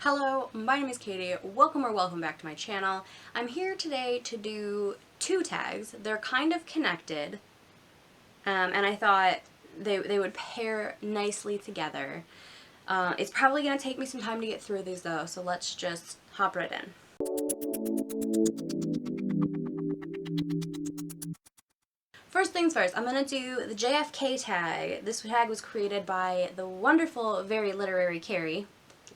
Hello, my name is Katie. Welcome or welcome back to my channel. I'm here today to do two tags. They're kind of connected, and I thought they would pair nicely together. It's probably going to take me some time to get through these though, so let's just hop right in. First things first, I'm going to do the JFK tag. This tag was created by the wonderful, very literary Carrie.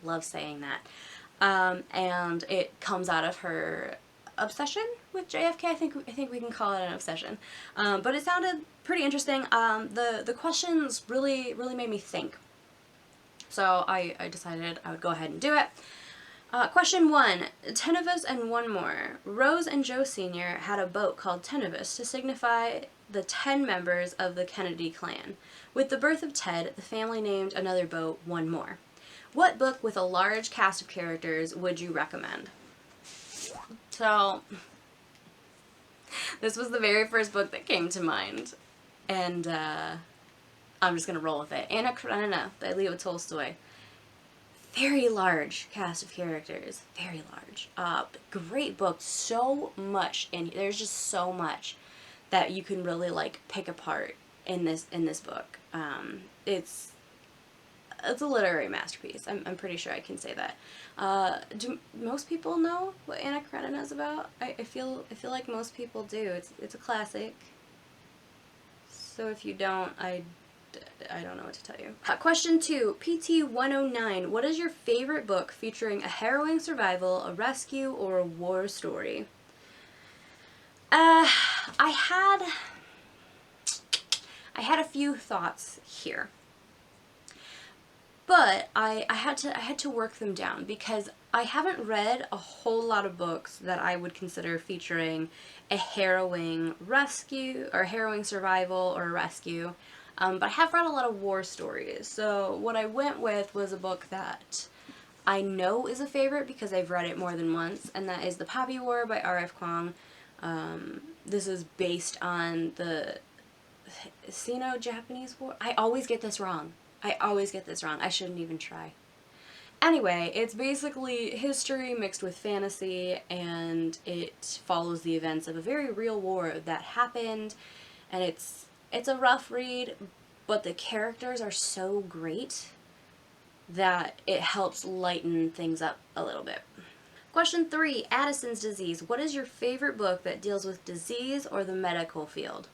Love saying that. And it comes out of her obsession with JFK. I think we can call it an obsession. But it sounded pretty interesting. The questions really made me think. So I decided I would go ahead and do it. Question 1. Tenuvus Onemore. Rose and Joe Sr. had a boat called Tenuvus to signify the 10 members of the Kennedy clan. With the birth of Ted, the family named another boat One More. What book with a large cast of characters would you recommend? So, this was the very first book that came to mind, and I'm just gonna roll with it. Karenina by Leo Tolstoy. Very large cast of characters, very large. Great book, so much, and there's just so much that you can really like pick apart in this book. It's a literary masterpiece. I'm pretty sure I can say that. Do most people know what Anna Karenina is about? I feel like most people do. It's a classic. So if you don't, I don't know what to tell you. Question 2, PT 109. What is your favorite book featuring a harrowing survival, a rescue, or a war story? I had a few thoughts here. But I had to work them down because I haven't read a whole lot of books that I would consider featuring a harrowing rescue or harrowing survival or rescue. But I have read a lot of war stories. So what I went with was a book that I know is a favorite because I've read it more than once, and that is The Poppy War by Rf Kwong. This is based on the Sino-Japanese War. I always get this wrong. I shouldn't even try. Anyway, it's basically history mixed with fantasy, and it follows the events of a very real war that happened, and it's a rough read, but the characters are so great that it helps lighten things up a little bit. Question 3, Addison's disease. What is your favorite book that deals with disease or the medical field?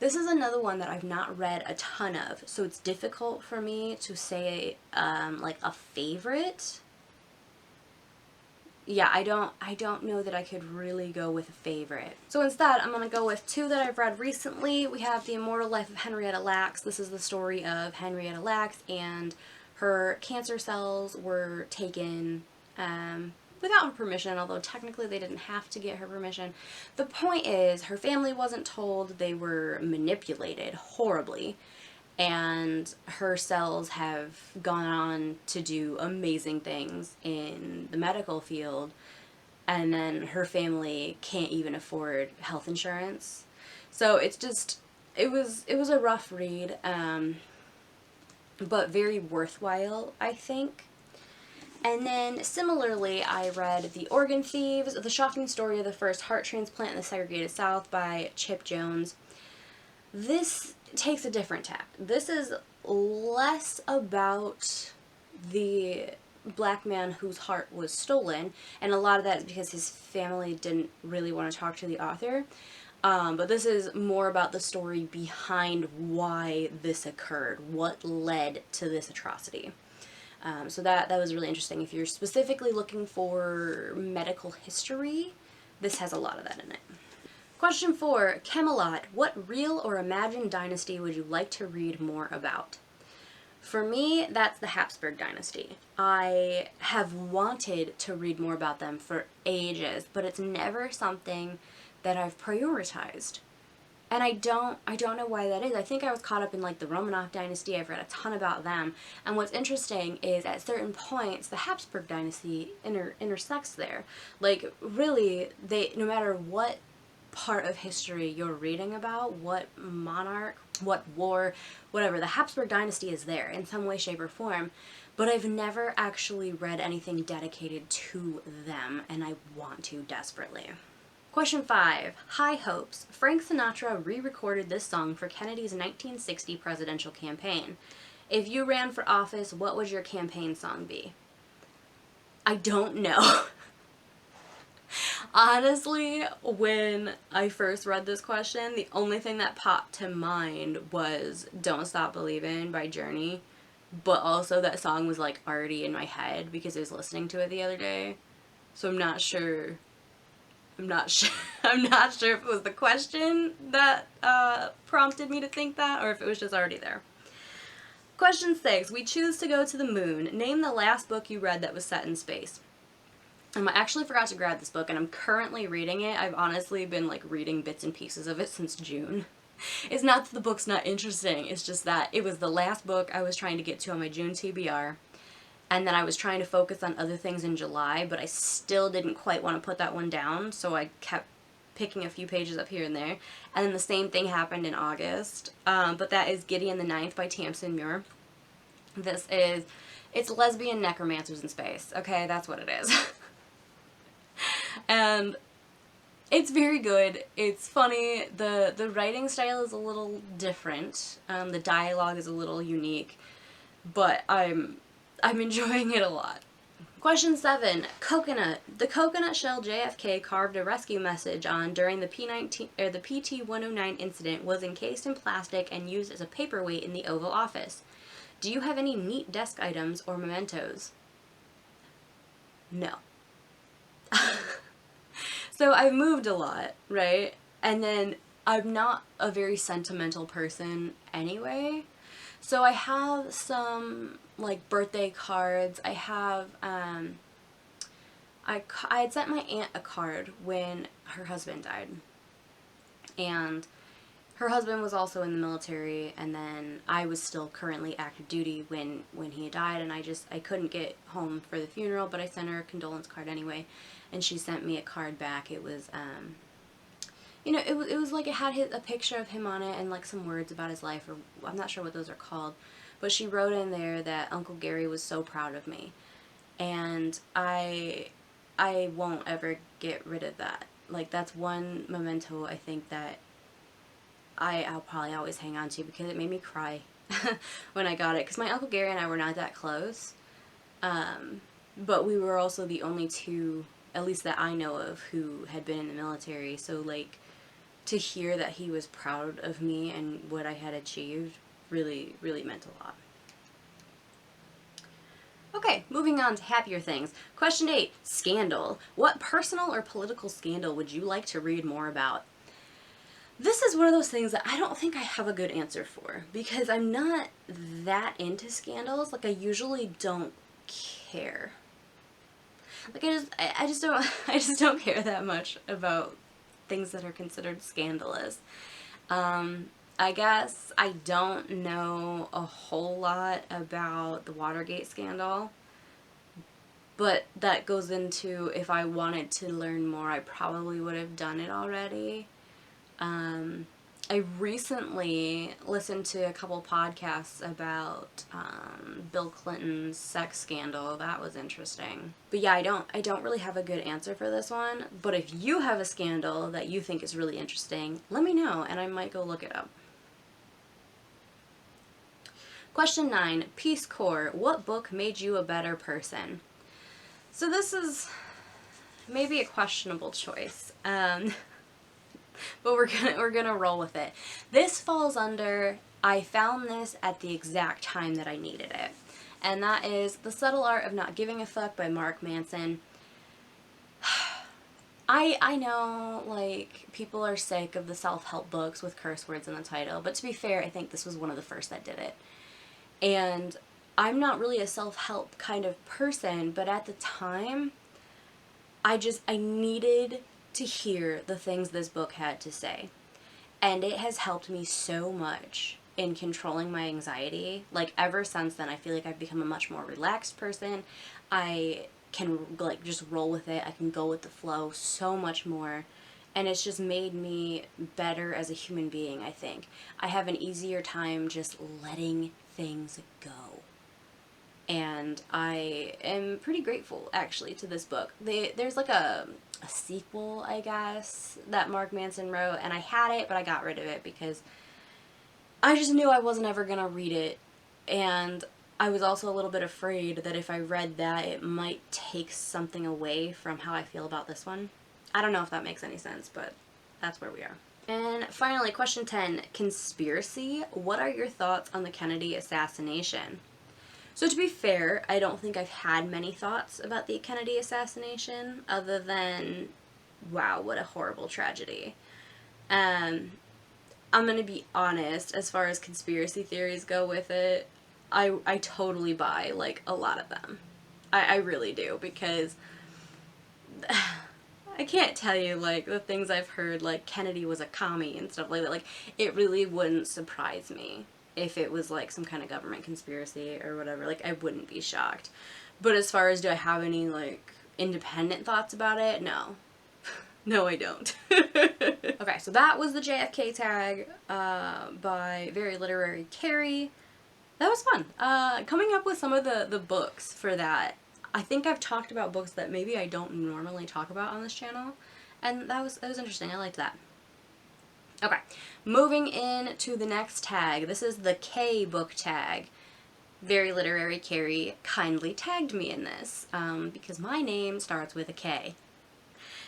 This is another one that I've not read a ton of, so it's difficult for me to say, like, a favorite. Yeah, I don't know that I could really go with a favorite. So instead, I'm going to go with two that I've read recently. We have The Immortal Life of Henrietta Lacks. This is the story of Henrietta Lacks, and her cancer cells were taken, without her permission, although technically they didn't have to get her permission. The point is, her family wasn't told, they were manipulated horribly, and her cells have gone on to do amazing things in the medical field, and then her family can't even afford health insurance. So it's just, it was a rough read, but very worthwhile, I think. And then, similarly, I read The Organ Thieves, The Shocking Story of the First Heart Transplant in the Segregated South by Chip Jones. This takes a different tack. This is less about the black man whose heart was stolen, and a lot of that is because his family didn't really want to talk to the author. But this is more about the story behind why this occurred, what led to this atrocity. So that was really interesting. If you're specifically looking for medical history, this has a lot of that in it. Question 4, Camelot. What real or imagined dynasty would you like to read more about? For me, that's the Hapsburg dynasty. I have wanted to read more about them for ages, but it's never something that I've prioritized. And I don't know why that is. I think I was caught up in like the Romanov dynasty. I've read a ton about them. And what's interesting is at certain points the Hapsburg dynasty intersects there. Like really, no matter what part of history you're reading about, what monarch, what war, whatever, the Hapsburg dynasty is there in some way, shape, or form. but I've never actually read anything dedicated to them, and I want to desperately. Question 5. High Hopes. Frank Sinatra re-recorded this song for Kennedy's 1960 presidential campaign. If you ran for office, what would your campaign song be? I don't know. Honestly, when I first read this question, the only thing that popped to mind was Don't Stop Believin' by Journey, but also that song was like already in my head because I was listening to it the other day, so I'm not sure if it was the question that prompted me to think that, or if it was just already there. Question 6. We choose to go to the moon. Name the last book you read that was set in space. I actually forgot to grab this book, and I'm currently reading it. I've honestly been like reading bits and pieces of it since June. It's not that the book's not interesting, it's just that it was the last book I was trying to get to on my June TBR, and then I was trying to focus on other things in July, but I still didn't quite want to put that one down, so I kept picking a few pages up here and there. And then the same thing happened in August, but that is Gideon the Ninth by Tamsin Muir. It's lesbian necromancers in space, okay, that's what it is. And it's very good. It's funny. The writing style is a little different. The dialogue is a little unique, but I'm enjoying it a lot. Question 7. Coconut. The coconut shell JFK carved a rescue message on during the PT-109 incident was encased in plastic and used as a paperweight in the Oval Office. Do you have any neat desk items or mementos? No. So I've moved a lot, right? And then I'm not a very sentimental person anyway. So I have some like birthday cards. I have I had sent my aunt a card when her husband died. And her husband was also in the military, and then I was still currently active duty when he died, and I couldn't get home for the funeral, but I sent her a condolence card anyway, and she sent me a card back. It was it was like it had a picture of him on it and like some words about his life, or I'm not sure what those are called, but she wrote in there that Uncle Gary was so proud of me, and I won't ever get rid of that. Like, that's one memento I think that I'll probably always hang on to, because it made me cry when I got it, because my Uncle Gary and I were not that close, but we were also the only two, at least that I know of, who had been in the military, so like, to hear that he was proud of me and what I had achieved really, really meant a lot. Okay, moving on to happier things. Question 8, scandal. What personal or political scandal would you like to read more about? This is one of those things that I don't think I have a good answer for, because I'm not that into scandals. Like, I usually don't care. Like, I just don't care that much about things that are considered scandalous. I guess I don't know a whole lot about the Watergate scandal, but that goes into, if I wanted to learn more, I probably would have done it already. I recently listened to a couple podcasts about Bill Clinton's sex scandal. That was interesting. But yeah, I don't really have a good answer for this one, but if you have a scandal that you think is really interesting, let me know and I might go look it up. Question 9, Peace Corps. What book made you a better person? So this is maybe a questionable choice. But we're gonna roll with it. This falls under, I found this at the exact time that I needed it. And that is The Subtle Art of Not Giving a Fuck by Mark Manson. I know, like, people are sick of the self-help books with curse words in the title, but to be fair, I think this was one of the first that did it. And I'm not really a self-help kind of person, but at the time, I needed to hear the things this book had to say. And it has helped me so much in controlling my anxiety. Like, ever since then, I feel like I've become a much more relaxed person. I can, like, just roll with it. I can go with the flow so much more. And it's just made me better as a human being, I think. I have an easier time just letting things go. and I am pretty grateful, actually, to this book. There's like a sequel, I guess, that Mark Manson wrote, and I had it, but I got rid of it because I just knew I wasn't ever gonna read it, and I was also a little bit afraid that if I read that, it might take something away from how I feel about this one. I don't know if that makes any sense, but that's where we are. And finally, question 10, conspiracy. What are your thoughts on the Kennedy assassination? So to be fair, I don't think I've had many thoughts about the Kennedy assassination, other than, wow, what a horrible tragedy. I'm going to be honest, as far as conspiracy theories go with it, I totally buy, like, a lot of them. I really do, because I can't tell you, like, the things I've heard, like, Kennedy was a commie and stuff like that. Like, it really wouldn't surprise me if it was, like, some kind of government conspiracy or whatever. Like, I wouldn't be shocked. But as far as do I have any, like, independent thoughts about it? No. No, I don't. Okay, so that was the JFK Tag by Very Literary Carrie. That was fun. Coming up with some of the books for that. I think I've talked about books that maybe I don't normally talk about on this channel, and that was interesting. I liked that. Okay, moving into the next tag. This is the K book tag. Very Literary Carrie kindly tagged me in this, because my name starts with a K.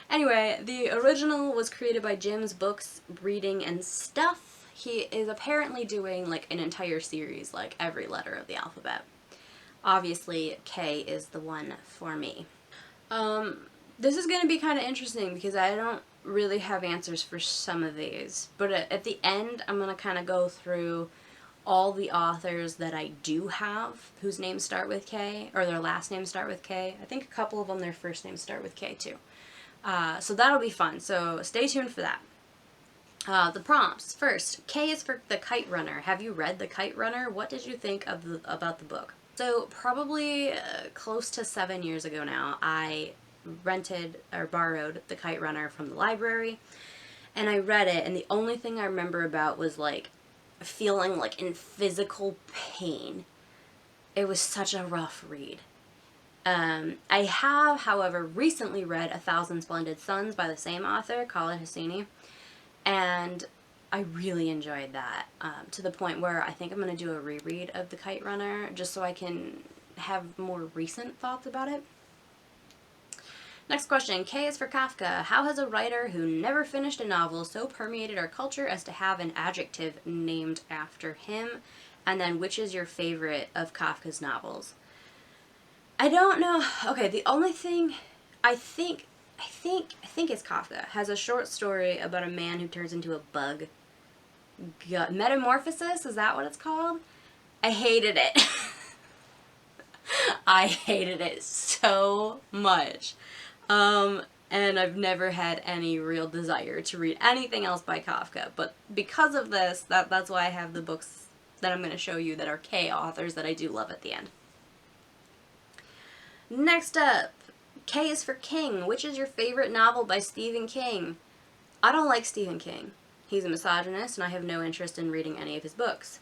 Anyway, the original was created by Jim's Books, Reading, and Stuff. He is apparently doing, like, an entire series, like, every letter of the alphabet. Obviously, K is the one for me. This is going to be kind of interesting because I don't really have answers for some of these, but at the end, I'm going to kind of go through all the authors that I do have whose names start with K, or their last names start with K. I think a couple of them, their first names start with K too. So that'll be fun, so stay tuned for that. The prompts. First, K is for The Kite Runner. Have you read The Kite Runner? What did you think of about the book? So probably close to 7 years ago now, I rented or borrowed The Kite Runner from the library, and I read it, and the only thing I remember about was, like, feeling, like, in physical pain. It was such a rough read. I have, however, recently read A Thousand Splendid Suns by the same author, Khaled Hosseini, and I really enjoyed that, to the point where I think I'm going to do a reread of The Kite Runner, just so I can have more recent thoughts about it. Next question. K is for Kafka. How has a writer who never finished a novel so permeated our culture as to have an adjective named after him? And then, which is your favorite of Kafka's novels? I don't know. Okay, the only thing I think it's Kafka has a short story about a man who turns into a bug. Metamorphosis, is that what it's called? I hated it. I hated it so much. And I've never had any real desire to read anything else by Kafka, but because of this, that's why I have the books that I'm going to show you that are K authors that I do love at the end. Next up, K is for King. Which is your favorite novel by Stephen King? I don't like Stephen King. He's a misogynist, and I have no interest in reading any of his books.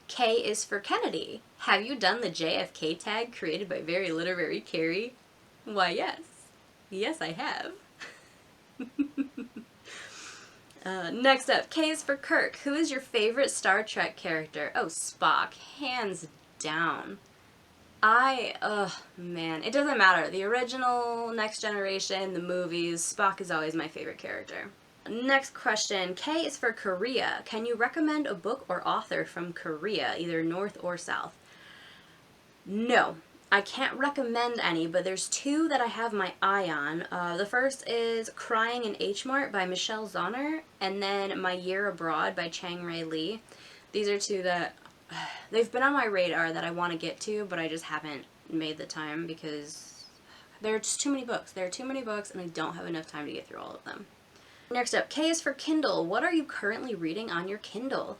K is for Kennedy. Have you done the JFK tag created by Very Literary Carrie? Why, yes. Yes, I have. Next up, K is for Kirk. Who is your favorite Star Trek character? Oh, Spock. Hands down. Man, it doesn't matter. The original, Next Generation, the movies, Spock is always my favorite character. Next question. K is for Korea. Can you recommend a book or author from Korea, either North or South? No. I can't recommend any, but there's two that I have my eye on. The first is Crying in H Mart by Michelle Zauner, and then My Year Abroad by Chang-Rae Lee. These are two that they've been on my radar that I want to get to, but I just haven't made the time because there are just too many books. There are too many books, and I don't have enough time to get through all of them. Next up, K is for Kindle. What are you currently reading on your Kindle?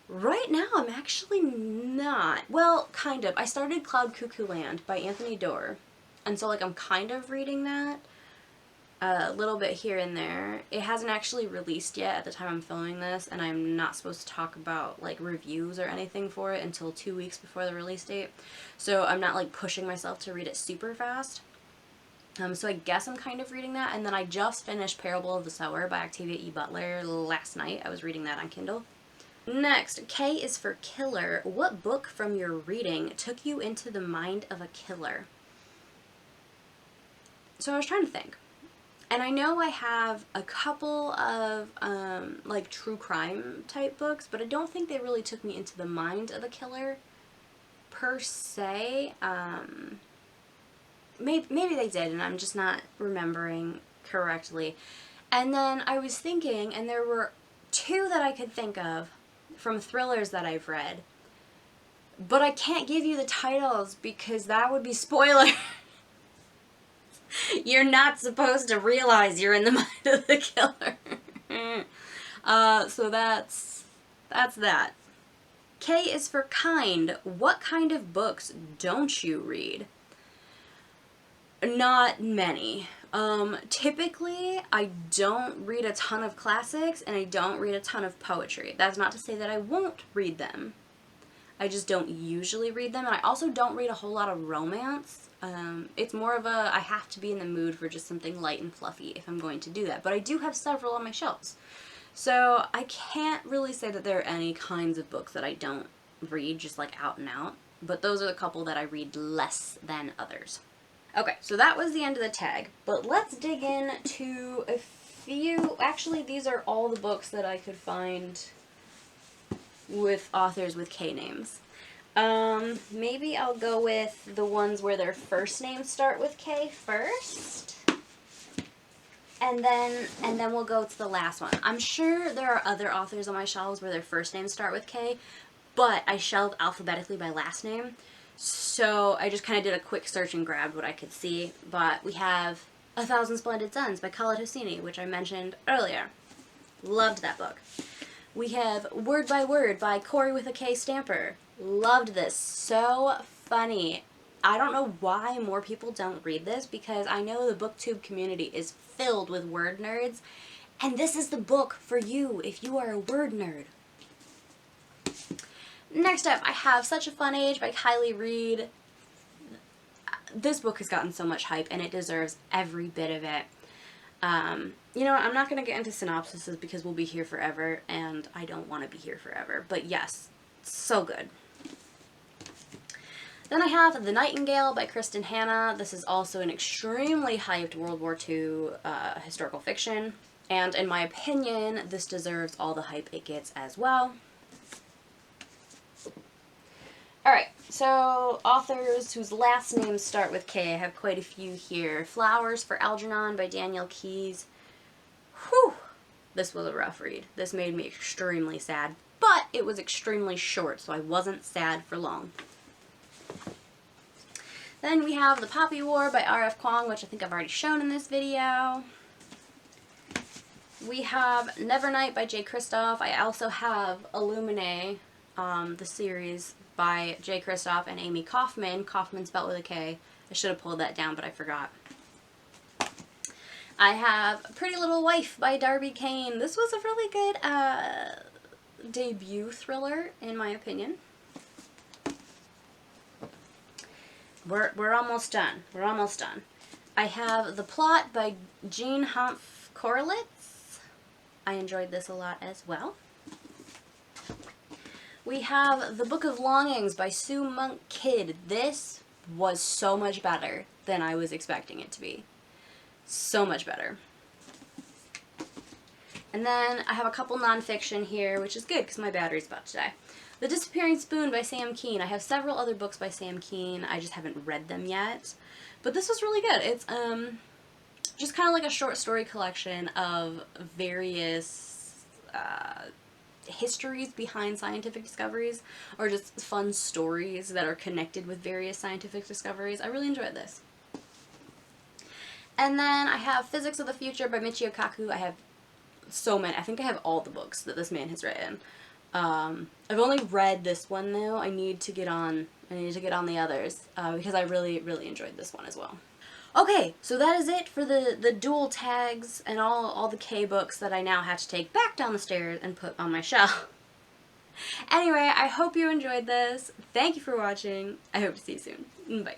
Right now, I'm actually not. Well, kind of. I started Cloud Cuckoo Land by Anthony Doerr, and so, like, I'm kind of reading that. a little bit here and there. It hasn't actually released yet at the time I'm filming this, and I'm not supposed to talk about like reviews or anything for it until 2 weeks before the release date. So I'm not like pushing myself to read it super fast. So I guess I'm kind of reading that. And then I just finished Parable of the Sower by Octavia E. Butler last night. I was reading that on Kindle. Next, K is for killer. What book from your reading took you into the mind of a killer? So I was trying to think. And I know I have a couple of like true crime type books, but I don't think they really took me into the mind of a killer per se. Maybe they did, and I'm just not remembering correctly. And then I was thinking, and there were 2 that I could think of from thrillers that I've read, but I can't give you the titles because that would be spoiler. You're not supposed to realize you're in the mind of the killer. So that's that. K is for kind. What kind of books don't you read? Not many. Typically, I don't read a ton of classics, and I don't read a ton of poetry. That's not to say that I won't read them. I just don't usually read them, and I also don't read a whole lot of romance. It's more of a, I have to be in the mood for just something light and fluffy if I'm going to do that. But I do have several on my shelves. So I can't really say that there are any kinds of books that I don't read, just like out and out. But those are the couple that I read less than others. Okay, so that was the end of the tag, but let's dig into a few. Actually, these are all the books that I could find with authors with K names. Maybe I'll go with the ones where their first names start with K first, and then we'll go to the last one. I'm sure there are other authors on my shelves where their first names start with K, but I shelved alphabetically by last name. So I just kind of did a quick search and grabbed what I could see. But we have A Thousand Splendid Suns by Khaled Hosseini, which I mentioned earlier. Loved that book. We have Word by Word by Corey with a K Stamper. Loved this. So funny. I don't know why more people don't read this, because I know the booktube community is filled with word nerds. And this is the book for you if you are a word nerd. Next up, I have Such a Fun Age by Kylie Reed. This book has gotten so much hype, and it deserves every bit of it. You know what, I'm not going to get into synopsises because we'll be here forever, and I don't want to be here forever. But yes, so good. Then I have The Nightingale by Kristin Hanna. This is also an extremely hyped World War II historical fiction, and in my opinion, this deserves all the hype it gets as well. Alright, so authors whose last names start with K, I have quite a few here. Flowers for Algernon by Danielle Keyes. Whew! This was a rough read. This made me extremely sad, but it was extremely short, so I wasn't sad for long. Then we have The Poppy War by Rf Kwong, which I think I've already shown in this video. We have Nevernight by J. Kristoff. I also have Illuminae, the series by J. Kristoff and Amy Kaufman. Kaufman spelled with a K. I should have pulled that down, but I forgot. I have Pretty Little Wife by Darby Kane. This was a really good debut thriller, in my opinion. We're almost done. We're almost done. I have The Plot by Jean Humph Korelitz. I enjoyed this a lot as well. We have The Book of Longings by Sue Monk Kidd. This was so much better than I was expecting it to be. So much better. And then I have a couple nonfiction here, which is good because my battery's about to die. The Disappearing Spoon by Sam Kean. I have several other books by Sam Kean. I just haven't read them yet. But this was really good. It's just kind of like a short story collection of various histories behind scientific discoveries, or just fun stories that are connected with various scientific discoveries. I really enjoyed this. And then I have Physics of the Future by Michio Kaku. I have so many. I think I have all the books that this man has written. I've only read this one though. I need to get on the others because I really, really enjoyed this one as well. Okay, so that is it for the dual tags and all the K books that I now have to take back down the stairs and put on my shelf. Anyway, I hope you enjoyed this. Thank you for watching. I hope to see you soon. Bye.